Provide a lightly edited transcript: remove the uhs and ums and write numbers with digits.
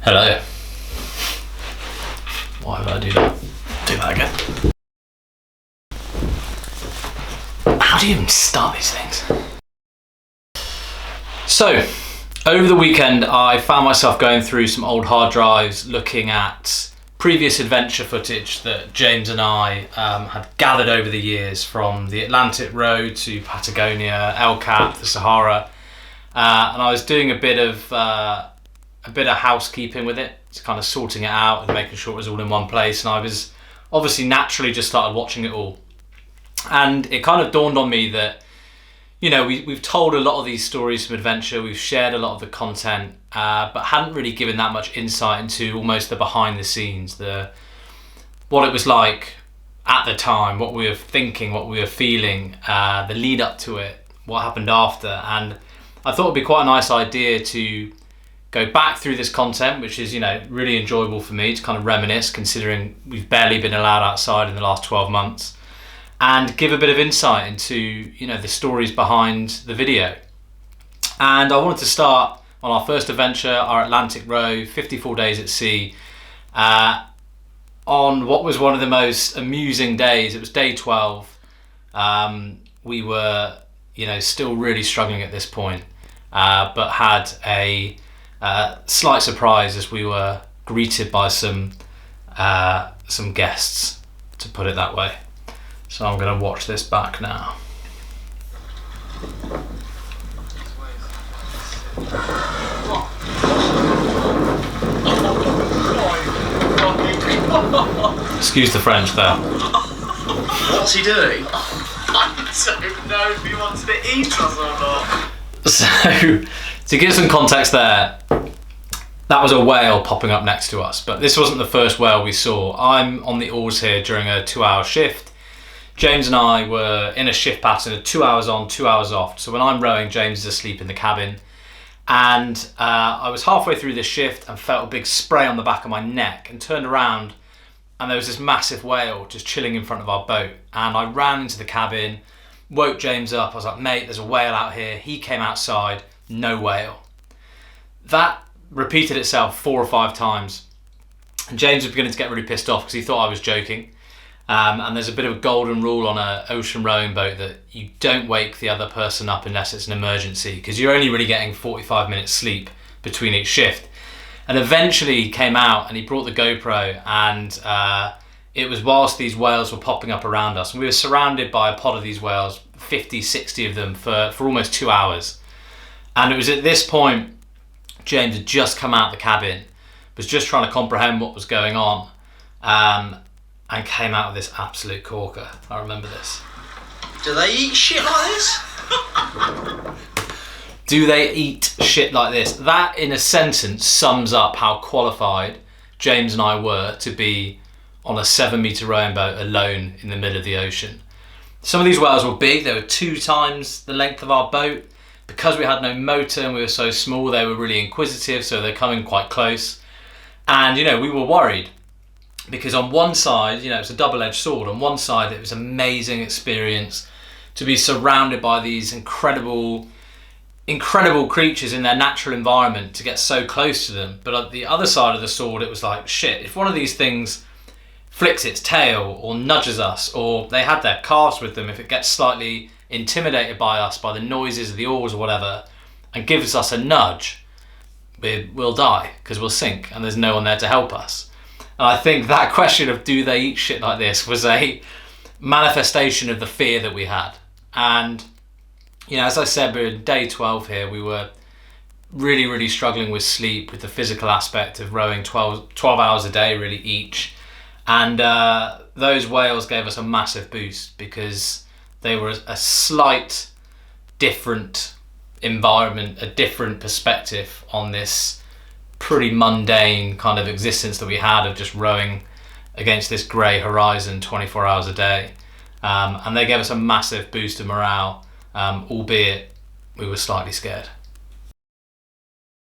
Hello. Why would I do that? Do that again. How do you even start these things? So, over the weekend I found myself going through some old hard drives looking at previous adventure footage that James and I had gathered over the years, from the Atlantic Road to Patagonia, El Cap, the Sahara, and I was doing a bit of housekeeping with it, to kind of sorting it out and making sure it was all in one place. And I was obviously naturally just started watching it all, and it kind of dawned on me that, you know, we've told a lot of these stories from adventure, we've shared a lot of the content, but hadn't really given that much insight into almost the behind the scenes, what it was like at the time, what we were thinking, what we were feeling, the lead up to it, what happened after. And I thought it'd be quite a nice idea to go back through this content, which is, you know, really enjoyable for me to kind of reminisce, considering we've barely been allowed outside in the last 12 months, and give a bit of insight into, you know, the stories behind the video. And I wanted to start on our first adventure, our Atlantic Road, 54 days at sea, on what was one of the most amusing days. It was day 12. We were, you know, still really struggling at this point, but had a slight surprise as we were greeted by some guests, to put it that way. So I'm going to watch this back now. Excuse the French there. What's he doing? I don't know if he wants to eat us or not. So, to give some context there, that was a whale popping up next to us, but this wasn't the first whale we saw. I'm on the oars here during a 2-hour shift. James and I were in a shift pattern of 2 hours on, 2 hours off. So when I'm rowing, James is asleep in the cabin. And I was halfway through this shift and felt a big spray on the back of my neck, and turned around and there was this massive whale just chilling in front of our boat. And I ran into the cabin, woke James up. I was like, mate, there's a whale out here. He came outside, no whale. That repeated itself 4 or 5 times. And James was beginning to get really pissed off because he thought I was joking. And there's a bit of a golden rule on an ocean rowing boat that you don't wake the other person up unless it's an emergency, because you're only really getting 45 minutes sleep between each shift. And eventually he came out and he brought the GoPro, and it was whilst these whales were popping up around us, and we were surrounded by a pod of these whales, 50, 60 of them for almost 2 hours. And it was at this point James had just come out the cabin, was just trying to comprehend what was going on, and came out with this absolute corker. I remember this. Do they eat shit like this? Do they eat shit like this? That, in a sentence, sums up how qualified James and I were to be on a 7-metre rowing boat alone in the middle of the ocean. Some of these whales were big. They were 2 times the length of our boat. Because we had no motor and we were so small, they were really inquisitive, so they're coming quite close. And, you know, we were worried, because on one side, you know, it's a double-edged sword. On one side, it was an amazing experience to be surrounded by these incredible creatures in their natural environment, to get so close to them. But on the other side of the sword, it was like, shit, if one of these things flicks its tail or nudges us, or they had their calves with them, if it gets slightly intimidated by us, by the noises of the oars or whatever, and gives us a nudge, we'll die, because we'll sink and there's no one there to help us. And I think that question of do they eat shit like this was a manifestation of the fear that we had. And, you know, as I said, we're in day 12 here. We were really, really struggling with sleep, with the physical aspect of rowing 12 hours a day really each. And those whales gave us a massive boost, because they were a slight different environment, a different perspective on this pretty mundane kind of existence that we had of just rowing against this grey horizon 24 hours a day. And they gave us a massive boost of morale, albeit we were slightly scared.